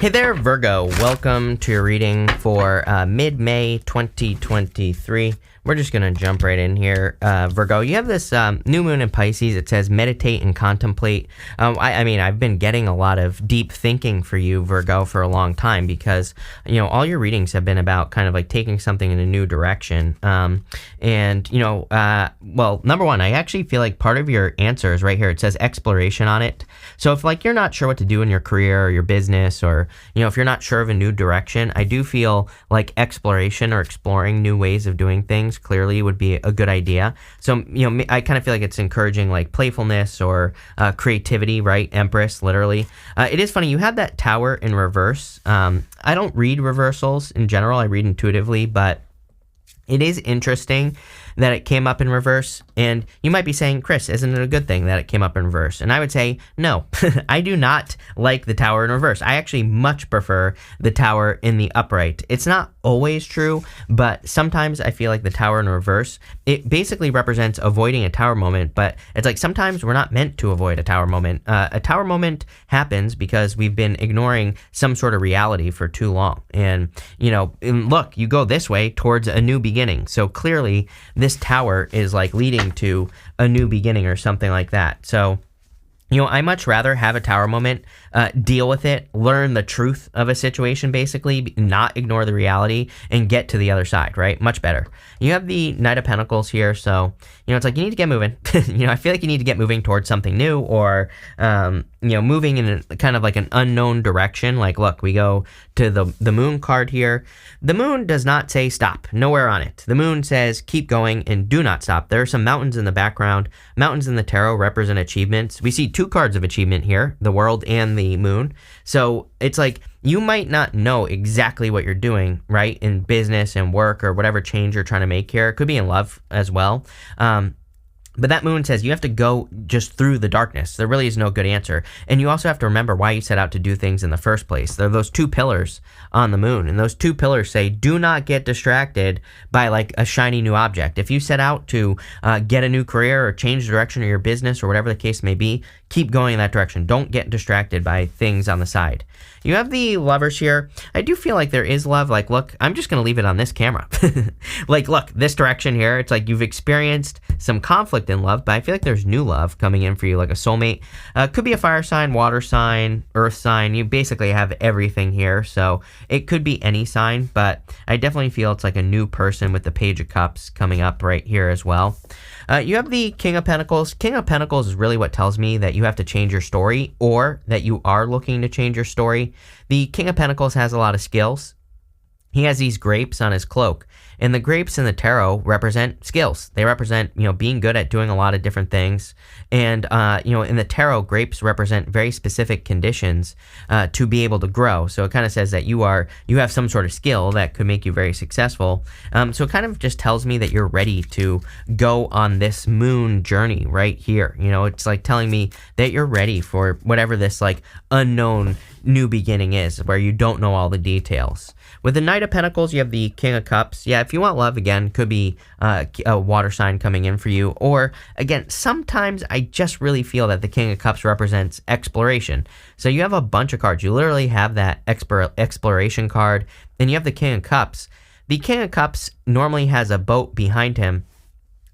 Hey there, Virgo. Welcome to your reading for mid-May 2023. We're just going to jump right in here. Virgo, you have this new moon in Pisces. It says meditate and contemplate. I mean, I've been getting a lot of deep thinking for you, Virgo, for a long time because, all your readings have been about kind of like taking something in a new direction. Well, number one, I actually feel like part of your answer is right here. It says exploration on it. So if like you're not sure what to do in your career or your business, or, if you're not sure of a new direction, I do feel like exploration or exploring new ways of doing things clearly would be a good idea. So, I kind of feel like it's encouraging like playfulness or creativity, right? Empress, literally. It is funny. You had that tower in reverse. I don't read reversals in general. I read intuitively, but it is interesting that it came up in reverse. And you might be saying, Chris, isn't it a good thing that it came up in reverse? And I would say, no, I do not like the tower in reverse. I actually much prefer the tower in the upright. It's not always true, but sometimes I feel like the tower in reverse, it basically represents avoiding a tower moment, but it's like sometimes we're not meant to avoid a tower moment. A tower moment happens because we've been ignoring some sort of reality for too long. And, and look, you go this way towards a new beginning. So clearly this tower is like leading to a new beginning or something like that. So, I much rather have a tower moment, deal with it, learn the truth of a situation, basically, not ignore the reality, and get to the other side, right? Much better. You have the Knight of Pentacles here, so, it's like you need to get moving. I feel like you need to get moving towards something new, or, moving in a kind of like an unknown direction. Like, look, we go to the Moon card here. The Moon does not say stop, nowhere on it. The Moon says keep going and do not stop. There are some mountains in the background. Mountains in the tarot represent achievements. We see two cards of achievement here, the World and the Moon. So it's like you might not know exactly what you're doing, right, in business and work or whatever change you're trying to make here. It could be in love as well. But that moon says you have to go just through the darkness. There really is no good answer. And you also have to remember why you set out to do things in the first place. There are those two pillars on the moon. And those two pillars say, do not get distracted by like a shiny new object. If you set out to get a new career or change the direction of your business or whatever the case may be, keep going in that direction. Don't get distracted by things on the side. You have the Lovers here. I do feel like there is love. Like, look, I'm just going to leave it on this camera. Like, look, this direction here, it's like you've experienced some conflict in love, but I feel like there's new love coming in for you, like a soulmate. Could be a fire sign, water sign, earth sign. You basically have everything here. So it could be any sign, but I definitely feel it's like a new person with the Page of Cups coming up right here as well. You have the King of Pentacles. King of Pentacles is really what tells me that you have to change your story or that you are looking to change your story. The King of Pentacles has a lot of skills. He has these grapes on his cloak, and the grapes in the tarot represent skills. They represent, being good at doing a lot of different things. And, in the tarot, grapes represent very specific conditions to be able to grow. So it kind of says that you have some sort of skill that could make you very successful. So it kind of just tells me that you're ready to go on this moon journey right here. It's like telling me that you're ready for whatever this like unknown new beginning is, where you don't know all the details. With the Knight of Pentacles, you have the King of Cups. Yeah, if you want love, again, could be a water sign coming in for you. Or, again, sometimes I just really feel that the King of Cups represents exploration. So you have a bunch of cards. You literally have that exploration card, and you have the King of Cups. The King of Cups normally has a boat behind him.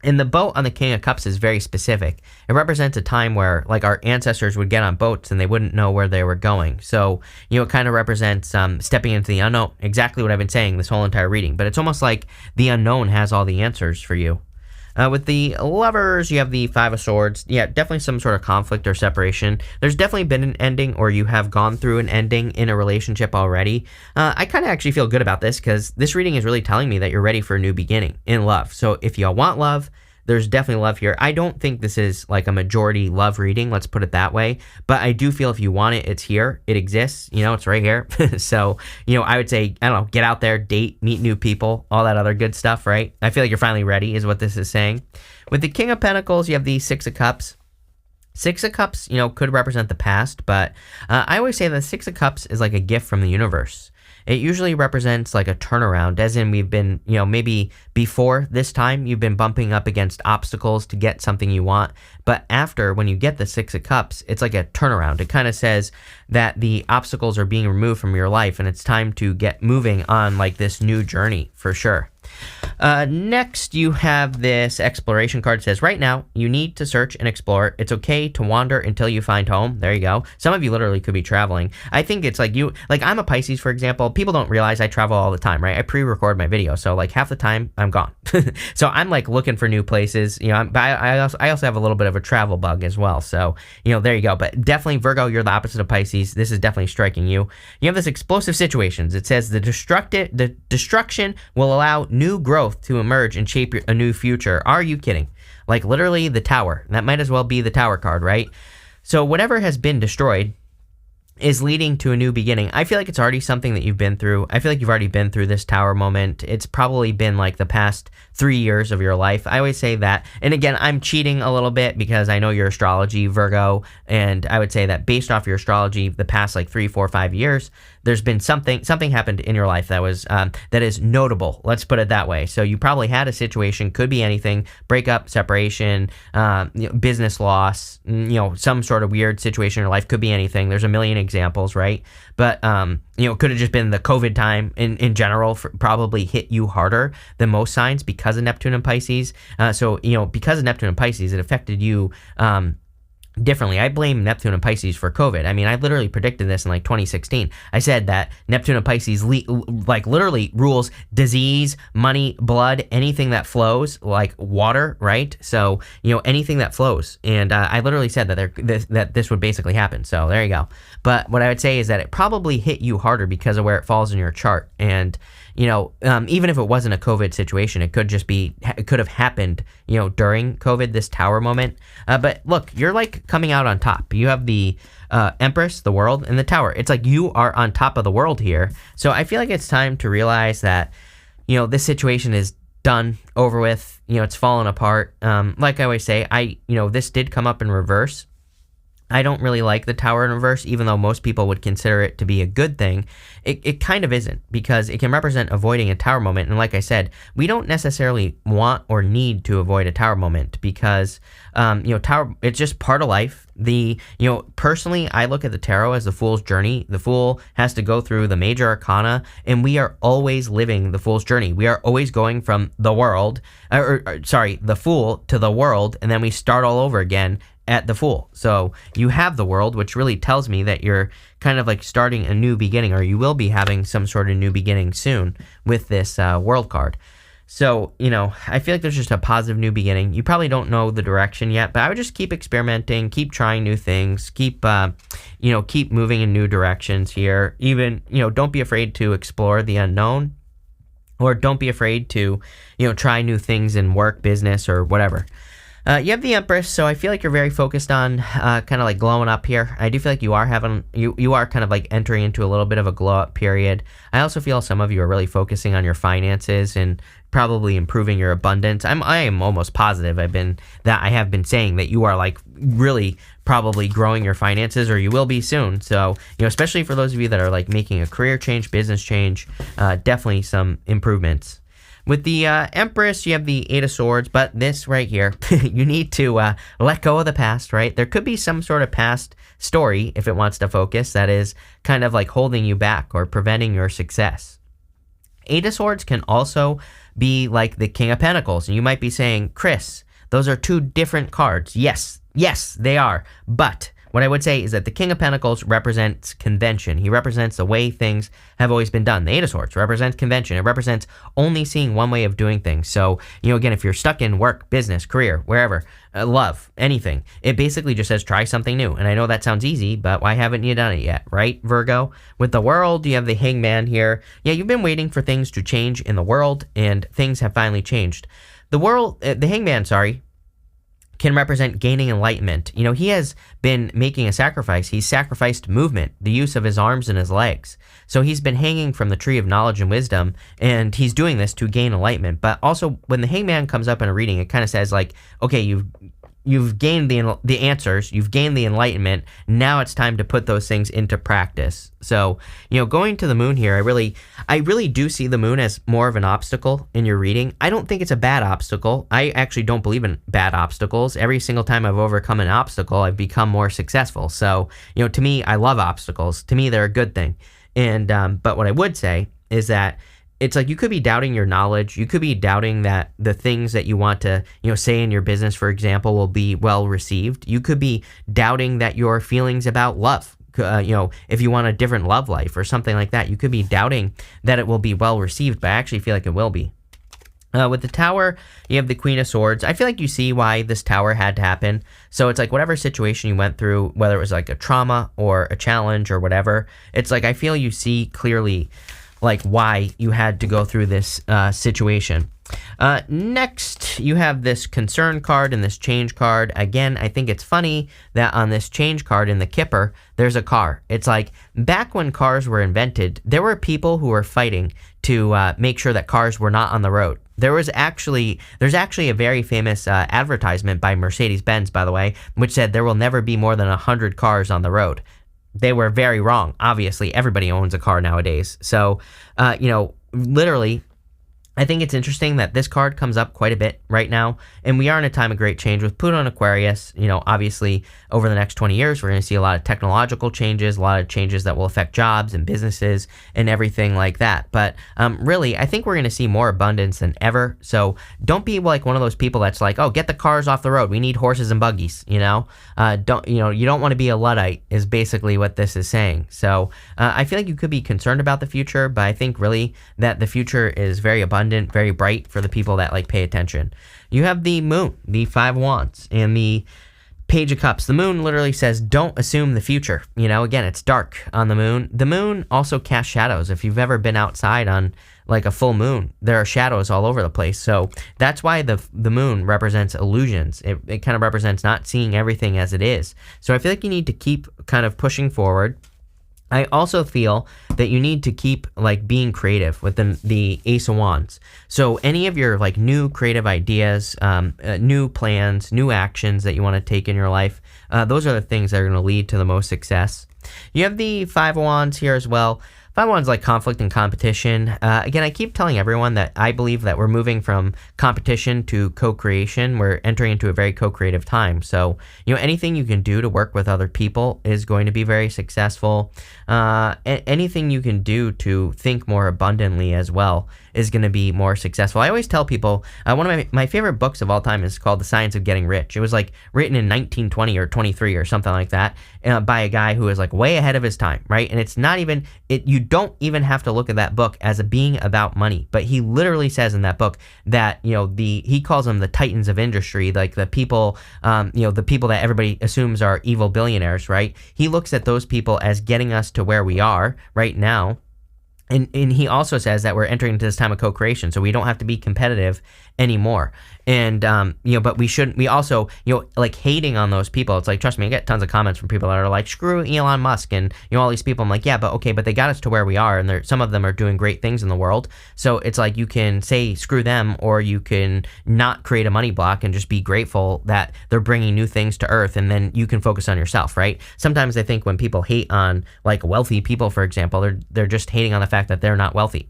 And the boat on the King of Cups is very specific. It represents a time where, like, our ancestors would get on boats and they wouldn't know where they were going. So, it kind of represents stepping into the unknown. Exactly what I've been saying this whole entire reading. But it's almost like the unknown has all the answers for you. With the Lovers, you have the Five of Swords. Yeah, definitely some sort of conflict or separation. There's definitely been an ending, or you have gone through an ending in a relationship already. I kind of actually feel good about this because this reading is really telling me that you're ready for a new beginning in love. So if you want love, there's definitely love here. I don't think this is like a majority love reading, let's put it that way. But I do feel if you want it, it's here. It exists. It's right here. So, I would say, I don't know, get out there, date, meet new people, all that other good stuff, right? I feel like you're finally ready is what this is saying. With the King of Pentacles, you have the Six of Cups. Six of Cups, could represent the past, but I always say that Six of Cups is like a gift from the universe. It usually represents like a turnaround, as in we've been, maybe before this time, you've been bumping up against obstacles to get something you want. But after, when you get the Six of Cups, it's like a turnaround. It kind of says that the obstacles are being removed from your life and it's time to get moving on like this new journey for sure. Next, you have this exploration card. It says, right now, you need to search and explore. It's okay to wander until you find home. There you go. Some of you literally could be traveling. I think it's like I'm a Pisces, for example. People don't realize I travel all the time, right? I pre-record my video. So like half the time I'm gone. So I'm like looking for new places, but I also have a little bit of a travel bug as well. So, there you go. But definitely Virgo, you're the opposite of Pisces. This is definitely striking you. You have this explosive situations. It says the destruction will allow new growth to emerge and shape a new future. Are you kidding? Like literally the Tower. That might as well be the Tower card, right? So whatever has been destroyed is leading to a new beginning. I feel like it's already something that you've been through. I feel like you've already been through this Tower moment. It's probably been like the past 3 years of your life. I always say that. And again, I'm cheating a little bit because I know your astrology, Virgo, and I would say that based off your astrology, the past like 3, 4, 5 years, there's been something happened in your life that was that is notable. Let's put it that way. So you probably had a situation, could be anything, breakup, separation, business loss, some sort of weird situation in your life, could be anything. There's a million examples, right? But it could have just been the COVID time in general probably hit you harder than most signs because of Neptune and Pisces. So because of Neptune and Pisces, it affected you differently. I blame Neptune and Pisces for COVID. I mean, I literally predicted this in like 2016. I said that Neptune and Pisces literally rules disease, money, blood, anything that flows, like water, right? So, anything that flows. And I literally said that this would basically happen. So there you go. But what I would say is that it probably hit you harder because of where it falls in your chart. And even if it wasn't a COVID situation, it could have happened, during COVID, this Tower moment. But look, you're like coming out on top. You have the Empress, the world, and the Tower. It's like you are on top of the world here. So I feel like it's time to realize that, this situation is done, over with, it's fallen apart. Like I always say, this did come up in reverse. I don't really like the Tower in reverse, even though most people would consider it to be a good thing. It kind of isn't, because it can represent avoiding a Tower moment. And like I said, we don't necessarily want or need to avoid a Tower moment because, Tower, it's just part of life. Personally, I look at the tarot as the Fool's journey. The Fool has to go through the major arcana, and we are always living the Fool's journey. We are always going from the Fool to the world, and then we start all over again at the Fool. So you have the world, which really tells me that you're kind of like starting a new beginning, or you will be having some sort of new beginning soon with this world card. So, I feel like there's just a positive new beginning. You probably don't know the direction yet, but I would just keep experimenting, keep trying new things, keep moving in new directions here. Even, don't be afraid to explore the unknown, or don't be afraid to, try new things in work, business, or whatever. You have the Empress, so I feel like you're very focused on kind of like glowing up here. I do feel like you are kind of like entering into a little bit of a glow up period. I also feel some of you are really focusing on your finances and probably improving your abundance. I am almost positive I have been saying that you are like really probably growing your finances, or you will be soon. So, especially for those of you that are like making a career change, business change, definitely some improvements. With the Empress, you have the Eight of Swords, but this right here, you need to let go of the past, right? There could be some sort of past story, if it wants to focus, that is kind of like holding you back or preventing your success. Eight of Swords can also be like the King of Pentacles, and you might be saying, Chris, those are two different cards. Yes, they are, but what I would say is that the King of Pentacles represents convention. He represents the way things have always been done. The Eight of Swords represents convention. It represents only seeing one way of doing things. So, again, if you're stuck in work, business, career, wherever, love, anything, it basically just says try something new. And I know that sounds easy, but why haven't you done it yet, right, Virgo? With the world, you have the Hangman here. Yeah, you've been waiting for things to change in the world, and things have finally changed. The Hangman, can represent gaining enlightenment. He has been making a sacrifice. He's sacrificed movement, the use of his arms and his legs. So he's been hanging from the tree of knowledge and wisdom, and he's doing this to gain enlightenment. But also, when the Hangman comes up in a reading, it kind of says like, okay, you've you've gained the answers, you've gained the enlightenment. Now it's time to put those things into practice. So, going to the moon here, I really do see the moon as more of an obstacle in your reading. I don't think it's a bad obstacle. I actually don't believe in bad obstacles. Every single time I've overcome an obstacle, I've become more successful. So, to me, I love obstacles. To me, they're a good thing. And but what I would say is that it's like you could be doubting your knowledge. You could be doubting that the things that you want to, say in your business, for example, will be well received. You could be doubting that your feelings about love, if you want a different love life or something like that, you could be doubting that it will be well received, but I actually feel like it will be. With the Tower, you have the Queen of Swords. I feel like you see why this Tower had to happen. So it's like whatever situation you went through, whether it was like a trauma or a challenge or whatever, it's like I feel you see clearly like why you had to go through this situation. Next, you have this concern card and this change card. Again, I think it's funny that on this change card in the Kipper, there's a car. It's like back when cars were invented, there were people who were fighting to make sure that cars were not on the road. There's actually a very famous advertisement by Mercedes-Benz, by the way, which said there will never be more than 100 cars on the road. They were very wrong. Obviously, everybody owns a car nowadays. So, literally, I think it's interesting that this card comes up quite a bit right now, and we are in a time of great change with Pluto and Aquarius. Obviously, over the next 20 years, we're going to see a lot of technological changes, a lot of changes that will affect jobs and businesses and everything like that. But really, I think we're going to see more abundance than ever. So don't be like one of those people that's like, oh, get the cars off the road. We need horses and buggies. You don't want to be a Luddite is basically what this is saying. So I feel like you could be concerned about the future, but I think really that the future is very abundant, very bright for the people that like pay attention. You have the Moon, the Five of Wands, and the Page of Cups. The Moon literally says, don't assume the future. Again, it's dark on the Moon. The Moon also casts shadows. If you've ever been outside on like a full moon, there are shadows all over the place. So that's why the Moon represents illusions. It kind of represents not seeing everything as it is. So I feel like you need to keep kind of pushing forward. I also feel that you need to keep like being creative with the Ace of Wands. So any of your like new creative ideas, new plans, new actions that you want to take in your life, those are the things that are going to lead to the most success. You have the Five of Wands here as well. Five of Wands like conflict and competition. Again, I keep telling everyone that I believe that we're moving from competition to co-creation. We're entering into a very co-creative time. So, anything you can do to work with other people is going to be very successful. Anything you can do to think more abundantly as well is going to be more successful. I always tell people, one of my favorite books of all time is called The Science of Getting Rich. It was like written in 1920 or 23 or something like that by a guy who is like way ahead of his time, right? And it's not even, you don't even have to look at that book as being about money, but he literally says in that book that, he calls them the titans of industry, like the people, the people that everybody assumes are evil billionaires, right? He looks at those people as getting us to where we are right now. And he also says that we're entering into this time of co-creation, so we don't have to be competitive anymore. And, but we also, like hating on those people. It's like, trust me, I get tons of comments from people that are like, screw Elon Musk and, all these people. I'm like, yeah, but they got us to where we are. And some of them are doing great things in the world. So it's like, you can say screw them, or you can not create a money block and just be grateful that they're bringing new things to earth. And then you can focus on yourself, right? Sometimes I think when people hate on like wealthy people, for example, they're just hating on the fact that they're not wealthy.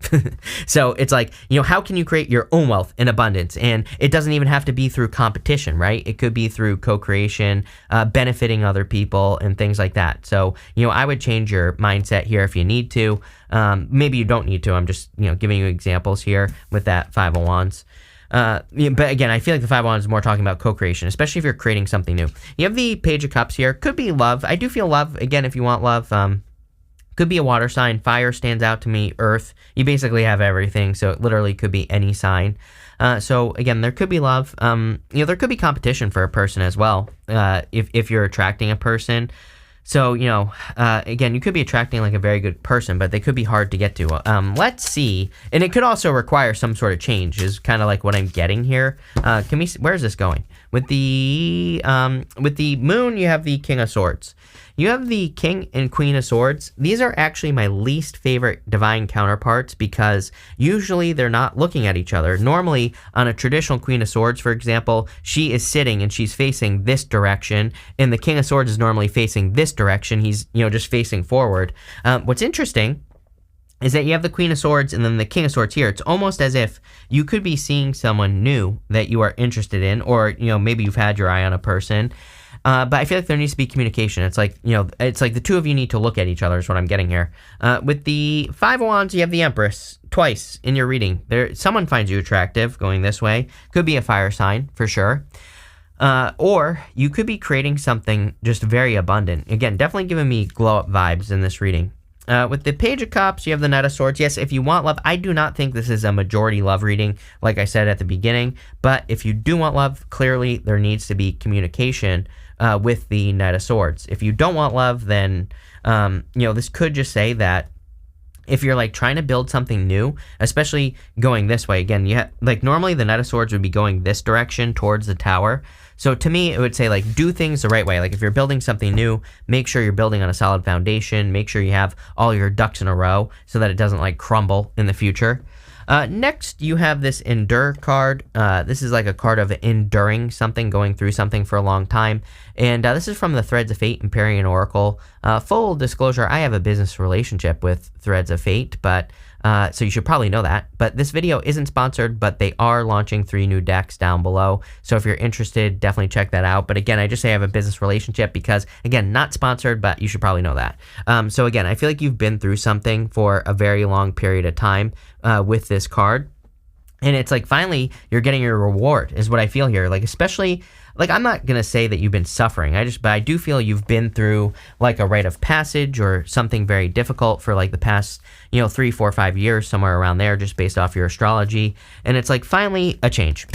So it's like, how can you create your own wealth in abundance? And it doesn't even have to be through competition, right? It could be through co-creation, benefiting other people and things like that. So, I would change your mindset here if you need to. Maybe you don't need to. I'm just, giving you examples here with that Five of Wands. But again, I feel like the Five of Wands is more talking about co-creation, especially if you're creating something new. You have the Page of Cups here. Could be love. I do feel love. Again, if you want love, could be a water sign. Fire stands out to me. Earth. You basically have everything. So it literally could be any sign. So again, there could be love. There could be competition for a person as well. If you're attracting a person. So, again, you could be attracting like a very good person, but they could be hard to get to. Let's see. And it could also require some sort of change is kind of like what I'm getting here. Where's this going? With the Moon, you have the King of Swords. You have the King and Queen of Swords. These are actually my least favorite divine counterparts because usually they're not looking at each other. Normally, on a traditional Queen of Swords, for example, she is sitting and she's facing this direction, and the King of Swords is normally facing this direction. He's, just facing forward. What's interesting is that you have the Queen of Swords and then the King of Swords here. It's almost as if you could be seeing someone new that you are interested in, or, maybe you've had your eye on a person. But I feel like there needs to be communication. It's like, it's like the two of you need to look at each other is what I'm getting here. With the Five of Wands, you have the Empress twice in your reading. Someone finds you attractive going this way. Could be a fire sign for sure. Or you could be creating something just very abundant. Again, definitely giving me glow up vibes in this reading. With the Page of Cups, you have the Knight of Swords. Yes, if you want love, I do not think this is a majority love reading, like I said at the beginning. But if you do want love, clearly there needs to be communication with the Knight of Swords. If you don't want love, then, this could just say that if you're like trying to build something new, especially going this way, again, normally the Knight of Swords would be going this direction towards the tower. So to me, it would say like do things the right way. Like if you're building something new, make sure you're building on a solid foundation. Make sure you have all your ducks in a row so that it doesn't like crumble in the future. Next, you have this Endure card. This is like a card of enduring something, going through something for a long time. And this is from the Threads of Fate Empyrean Oracle. Full disclosure, I have a business relationship with Threads of Fate, but so you should probably know that. But this video isn't sponsored, but they are launching 3 new decks down below. So if you're interested, definitely check that out. But again, I just say I have a business relationship because, again, not sponsored, but you should probably know that. So again, I feel like you've been through something for a very long period of time with this card. And it's like finally you're getting your reward is what I feel here. Like especially, like I'm not going to say that you've been suffering. But I do feel you've been through like a rite of passage or something very difficult for like the past, 3, 4, 5 years, somewhere around there, just based off your astrology. And it's like finally a change.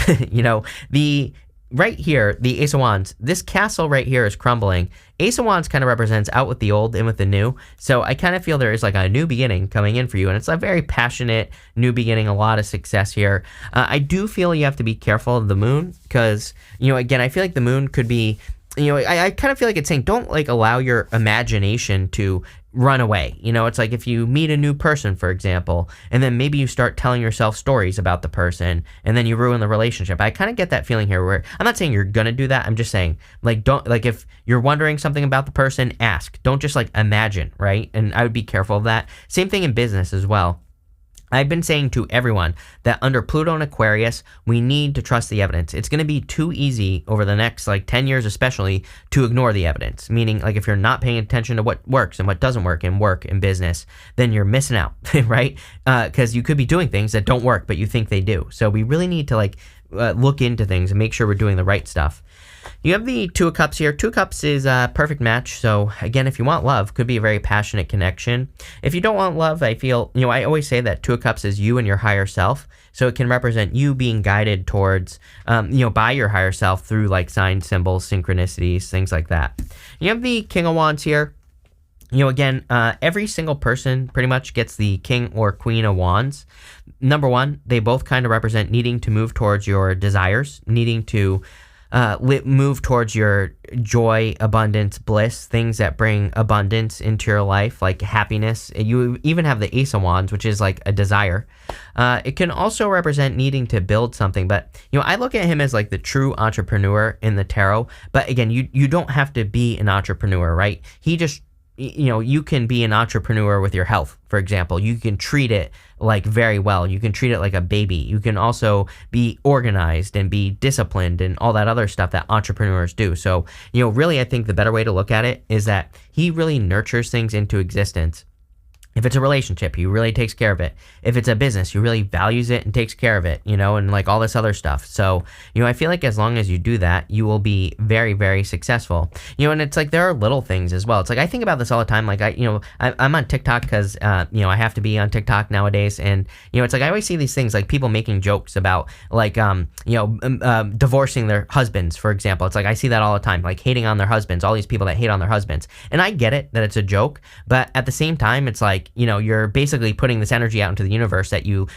Right here, the Ace of Wands, this castle right here is crumbling. Ace of Wands kind of represents out with the old, in with the new. So I kind of feel there is like a new beginning coming in for you. And it's a very passionate new beginning, a lot of success here. I do feel you have to be careful of the moon because, again, I feel like the moon could be, I kind of feel like it's saying don't like allow your imagination to run away. It's like if you meet a new person, for example, and then maybe you start telling yourself stories about the person and then you ruin the relationship. I kind of get that feeling here where I'm not saying you're going to do that. I'm just saying don't like if you're wondering something about the person, ask. Don't just like imagine, right? And I would be careful of that. Same thing in business as well. I've been saying to everyone that under Pluto and Aquarius, we need to trust the evidence. It's going to be too easy over the next 10 years especially to ignore the evidence. Meaning like if you're not paying attention to what works and what doesn't work in business, then you're missing out, right? Because you could be doing things that don't work, but you think they do. So we really need to look into things and make sure we're doing the right stuff. You have the Two of Cups here. Two of Cups is a perfect match. So again, if you want love, could be a very passionate connection. If you don't want love, I feel, I always say that Two of Cups is you and your higher self. So it can represent you being guided towards, by your higher self through signs, symbols, synchronicities, things like that. You have the King of Wands here. Again, every single person pretty much gets the King or Queen of Wands. Number one, they both kind of represent needing to move towards your desires, needing to move towards your joy, abundance, bliss, things that bring abundance into your life, like happiness. You even have the Ace of Wands, which is like a desire. It can also represent needing to build something, but I look at him as like the true entrepreneur in the tarot. But again, you don't have to be an entrepreneur, right? He just you can be an entrepreneur with your health, for example. You can treat it very well. You can treat it like a baby. You can also be organized and be disciplined and all that other stuff that entrepreneurs do. So, really, I think the better way to look at it is that he really nurtures things into existence. If it's a relationship, he really takes care of it. If it's a business, he really values it and takes care of it, and all this other stuff. So, I feel like as long as you do that, you will be very, very successful. And it's there are little things as well. It's I think about this all the time. I'm on TikTok because, I have to be on TikTok nowadays. And, it's I always see these things people making jokes about divorcing their husbands, for example. It's I see that all the time, hating on their husbands, all these people that hate on their husbands. And I get it that it's a joke, but at the same time, it's like, you're basically putting this energy out into the universe that you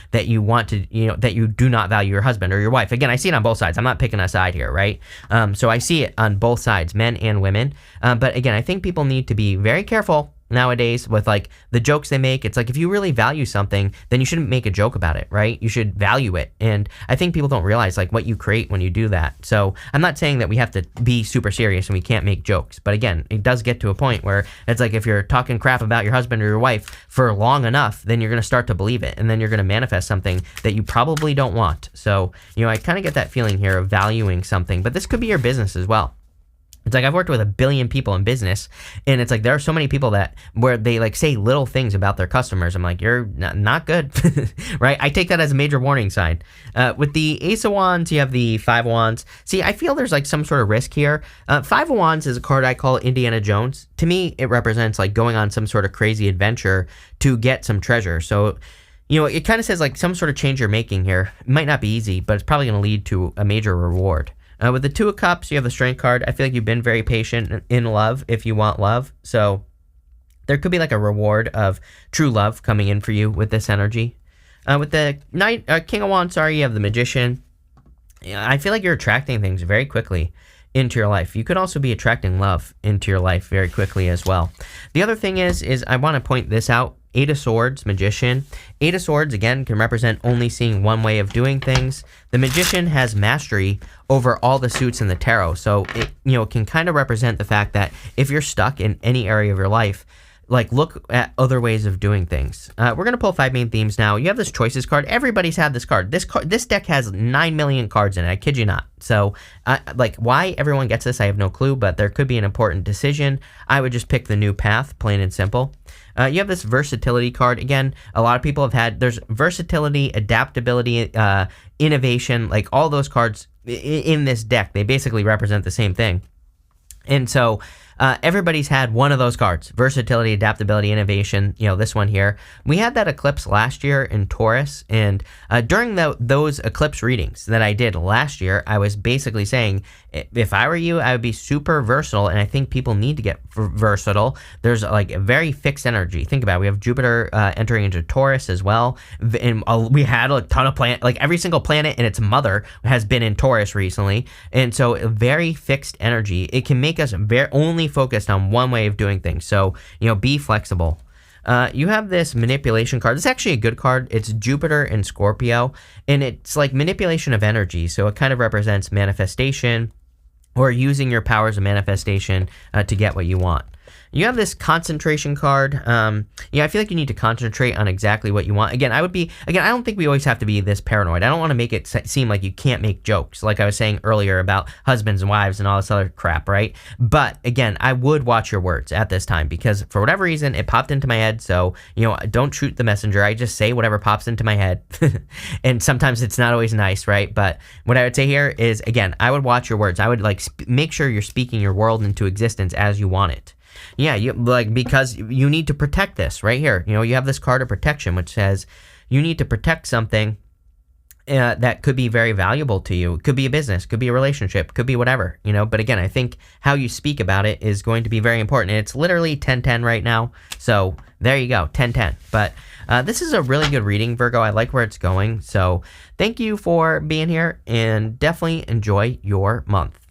want to, that you do not value your husband or your wife. Again, I see it on both sides. I'm not picking a side here, right? So I see it on both sides, men and women. But again, I think people need to be very careful nowadays with like the jokes they make. It's like, if you really value something, then you shouldn't make a joke about it, right? You should value it. And I think people don't realize like what you create when you do that. So I'm not saying that we have to be super serious and we can't make jokes, but again, it does get to a point where it's like, if you're talking crap about your husband or your wife for long enough, then you're going to start to believe it, and then you're going to manifest something that you probably don't want. So I kind of get that feeling here of valuing something, but this could be your business as well. It's like, I've worked with 1 billion people in business, and it's like there are so many people where they like say little things about their customers. I'm like, you're not good, right? I take that as a major warning sign. With the Ace of Wands, you have the 5 of Wands. See, I feel there's like some sort of risk here. 5 of Wands is a card I call Indiana Jones. To me, it represents like going on some sort of crazy adventure to get some treasure. So it kind of says like some sort of change you're making here. It might not be easy, but it's probably going to lead to a major reward. With the 2 of Cups, you have the Strength card. I feel like you've been very patient in love if you want love. So there could be like a reward of true love coming in for you with this energy. With the King of Wands, you have the Magician. I feel like you're attracting things very quickly into your life. You could also be attracting love into your life very quickly as well. The other thing is I want to point this out. 8 of Swords, Magician. 8 of Swords, again, can represent only seeing one way of doing things. The Magician has mastery over all the suits in the tarot. So it, can kind of represent the fact that if you're stuck in any area of your life, like, look at other ways of doing things. We're going to pull 5 main themes now. You have this Choices card. Everybody's had this card. This deck has 9 million cards in it. I kid you not. So, like, why everyone gets this, I have no clue, but there could be an important decision. I would just pick the new path, plain and simple. You have this Versatility card. Again, a lot of people have had, there's versatility, adaptability, innovation, like all those cards in this deck. They basically represent the same thing. And so everybody's had one of those cards: versatility, adaptability, innovation. This one here. We had that eclipse last year in Taurus, and during those eclipse readings that I did last year, I was basically saying, if I were you, I would be super versatile, and I think people need to get versatile. There's like a very fixed energy. Think about it. We have Jupiter entering into Taurus as well, and we had a ton of planets. Like every single planet and its mother has been in Taurus recently, and so a very fixed energy. It can make us only focused on one way of doing things. So be flexible. You have this Manipulation card. This is actually a good card. It's Jupiter and Scorpio, and it's like manipulation of energy. So it kind of represents manifestation, or using your powers of manifestation to get what you want. You have this Concentration card. I feel like you need to concentrate on exactly what you want. Again, I don't think we always have to be this paranoid. I don't want to make it seem like you can't make jokes, like I was saying earlier about husbands and wives and all this other crap, right? But again, I would watch your words at this time, because for whatever reason, it popped into my head. So, don't shoot the messenger. I just say whatever pops into my head. And sometimes it's not always nice, right? But what I would say here is, again, I would watch your words. I would make sure you're speaking your world into existence as you want it. Yeah, because you need to protect this right here. You have this card of protection, which says you need to protect something that could be very valuable to you. It could be a business, could be a relationship, could be whatever, But again, I think how you speak about it is going to be very important. And it's literally 10-10 right now. So there you go, 10-10. But this is a really good reading, Virgo. I like where it's going. So thank you for being here, and definitely enjoy your month.